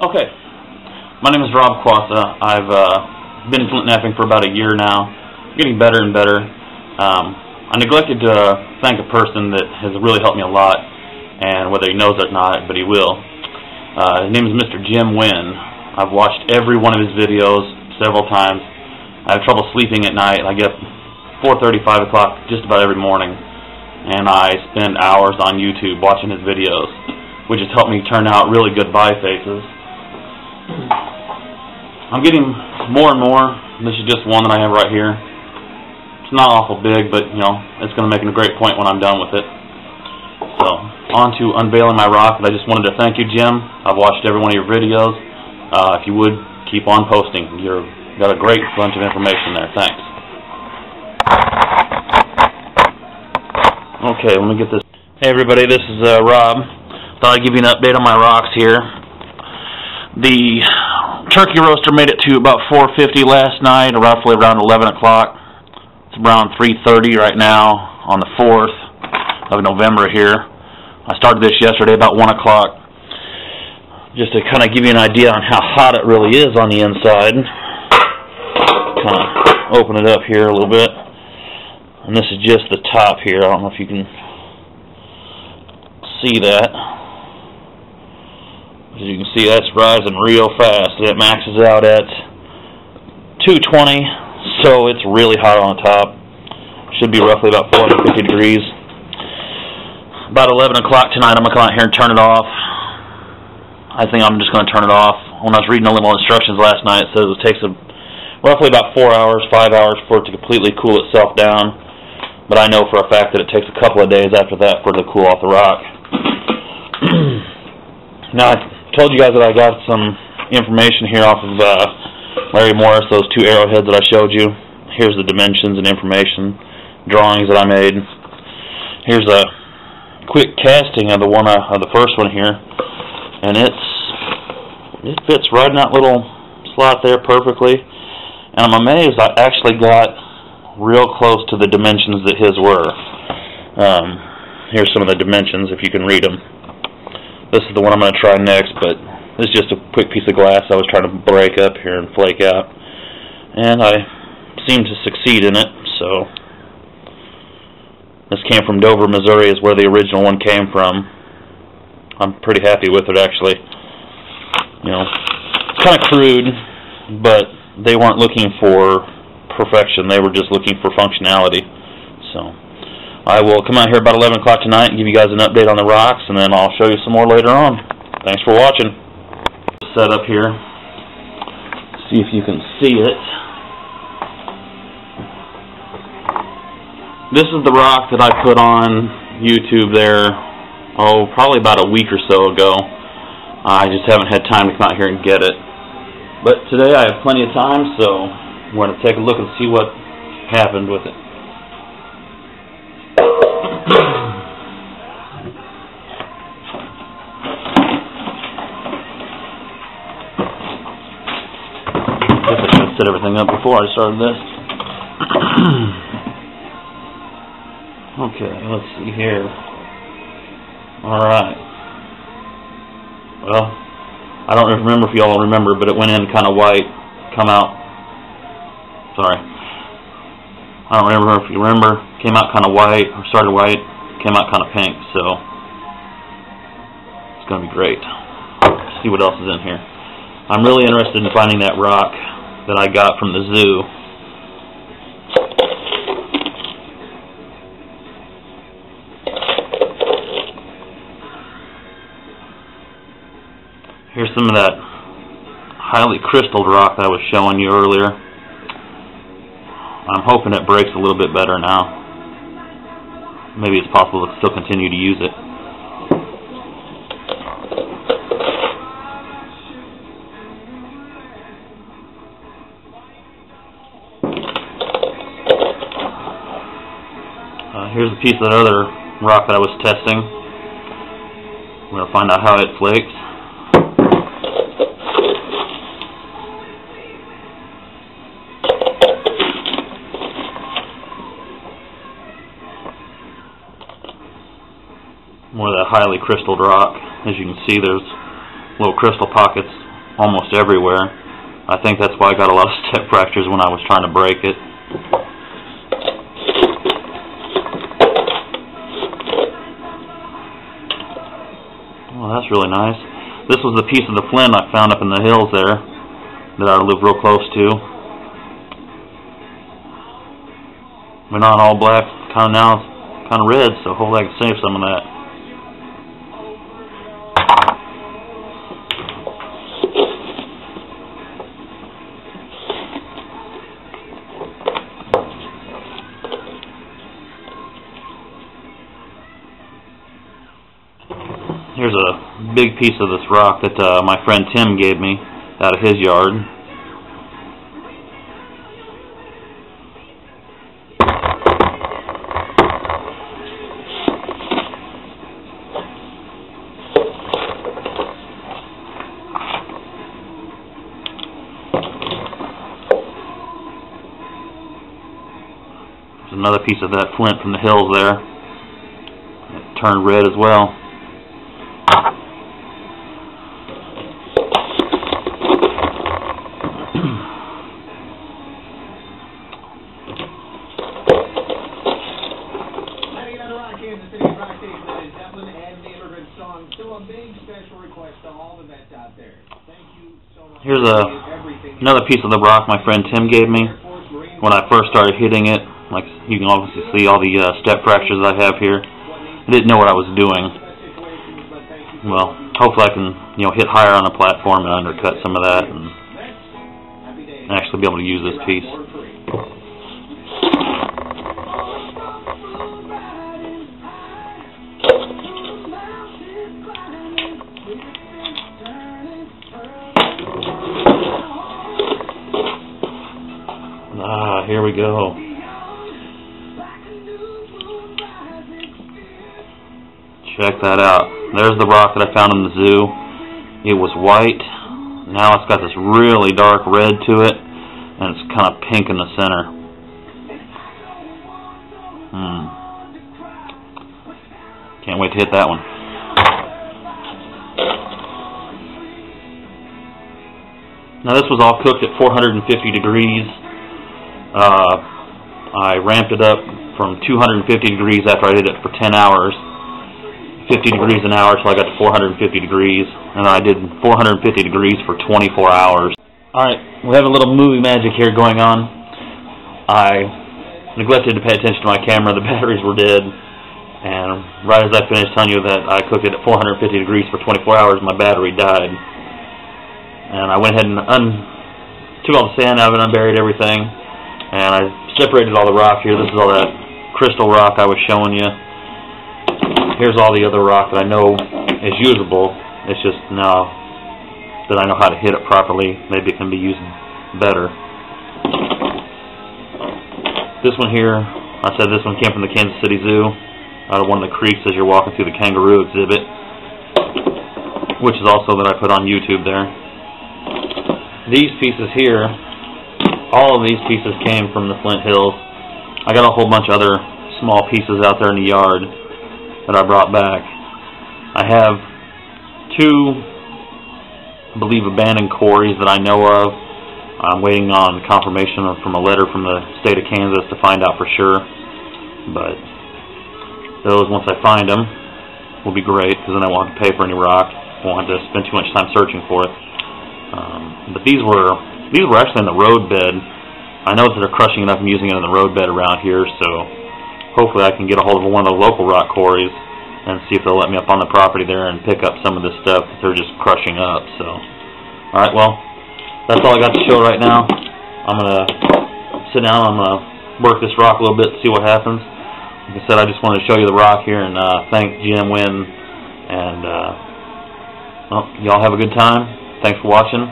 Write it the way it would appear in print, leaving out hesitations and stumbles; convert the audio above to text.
Okay, my name is Rob Quassa. I've been flint knapping for about a year now, getting better and better. I neglected to thank a person that has really helped me a lot, and whether he knows it or not, but he will. His name is Mr. Jim Wynn. I've watched every one of his videos several times. I have trouble sleeping at night. I get 4:30, 5 o'clock just about every morning, and I spend hours on YouTube watching his videos, which has helped me turn out really good buy faces. I'm getting more and more. This is just one that I have right here. It's not awful big, but you know, it's going to make a great point when I'm done with it. So, on to unveiling my rock. But I just wanted to thank you, Jim. I've watched every one of your videos. If you would, keep on posting. You've got a great bunch of information there. Thanks. Okay, let me get this. Hey everybody, this is Rob. Thought I'd give you an update on my rocks here. The turkey roaster made it to about 4:50 last night, roughly around 11 o'clock. It's around 3:30 right now on the 4th of November here. I started this yesterday about 1 o'clock. Just to kind of give you an idea on how hot it really is on the inside. Kind of open it up here a little bit. And this is just the top here. I don't know if you can see that. As you can see, that's rising real fast. It maxes out at 220, so it's really hot on top. Should be roughly about 450 degrees. About 11 o'clock tonight, I'm going to come out here and turn it off. I think I'm just going to turn it off. When I was reading the little instructions last night, it says it takes roughly about 4 hours, 5 hours for it to completely cool itself down. But I know for a fact that it takes a couple of days after that for it to cool off the rock. Now, I told you guys that I got some information here off of Larry Morris, those two arrowheads that I showed you. Here's the dimensions and information, drawings that I made. Here's a quick casting of the first one here, and it fits right in that little slot there perfectly. And I'm amazed I actually got real close to the dimensions that his were. Here's some of the dimensions if you can read them. This is the one I'm going to try next, but this is just a quick piece of glass I was trying to break up here and flake out. And I seem to succeed in it, so. This came from Dover, Missouri, is where the original one came from. I'm pretty happy with it, actually. You know, it's kind of crude, but they weren't looking for perfection. They were just looking for functionality. So I will come out here about 11 o'clock tonight and give you guys an update on the rocks, and then I'll show you some more later on. Thanks for watching. Set up here. See if you can see it. This is the rock that I put on YouTube there, probably about a week or so ago. I just haven't had time to come out here and get it. But today I have plenty of time, so we're going to take a look and see what happened with it. I guess I should have set everything up before I started this. Okay, let's see here. Alright. Well, I don't remember if y'all remember, but it went in kind of white, come out. Sorry. I don't remember if you remember. Came out kind of white, or started white, came out kind of pink, so it's going to be great. Let's see what else is in here. I'm really interested in finding that rock that I got from the zoo. Here's some of that highly crystalled rock that I was showing you earlier. I'm hoping it breaks a little bit better now. Maybe it's possible to still continue to use it. Here's a piece of that other rock that I was testing. I'm going to find out how it flakes. More of that highly crystalled rock. As you can see, there's little crystal pockets almost everywhere. I think that's why I got a lot of step fractures when I was trying to break it. Oh, that's really nice. This was the piece of the flint I found up in the hills there that I live real close to. But not all black, kind of now it's kind of red, so hopefully I can save some of that. Here's a big piece of this rock that my friend Tim gave me out of his yard. There's another piece of that flint from the hills there. It turned red as well. Here's another piece of the rock my friend Tim gave me when I first started hitting it. Like you can obviously see all the step fractures I have here. I didn't know what I was doing. Well, hopefully I can, hit higher on the platform and undercut some of that and actually be able to use this piece. Here we go. Check that out. There's the rock that I found in the zoo. It was white. Now it's got this really dark red to it, and it's kind of pink in the center. Can't wait to hit that one. Now this was all cooked at 450 degrees. I ramped it up from 250 degrees after I did it for 10 hours, 50 degrees an hour till I got to 450 degrees, and I did 450 degrees for 24 hours. Alright, we have a little movie magic here going on. I neglected to pay attention to my camera. The batteries were dead, and right as I finished telling you that I cooked it at 450 degrees for 24 hours, my battery died. And I went ahead and took all the sand out of it, unburied everything. And I separated all the rock here. This is all that crystal rock I was showing you. Here's all the other rock that I know is usable. It's just now that I know how to hit it properly, maybe it can be used better. This one here, I said this one came from the Kansas City Zoo, out of one of the creeks as you're walking through the kangaroo exhibit, which is also that I put on YouTube there. These pieces here, all of these pieces came from the Flint Hills. I got a whole bunch of other small pieces out there in the yard that I brought back. I have two, I believe, abandoned quarries that I know of. I'm waiting on confirmation from a letter from the state of Kansas to find out for sure. But those, once I find them, will be great, because then I won't have to pay for any rock. Won't have to spend too much time searching for it. But these were actually in the road bed. I know that they're crushing it up and using it in the road bed around here, so hopefully I can get a hold of one of the local rock quarries and see if they'll let me up on the property there and pick up some of this stuff that they're just crushing up. So, alright, well, that's all I got to show right now. I'm going to sit down, I'm going to work this rock a little bit, see what happens. Like I said, I just wanted to show you the rock here and thank GM Win, and well, y'all have a good time. Thanks for watching.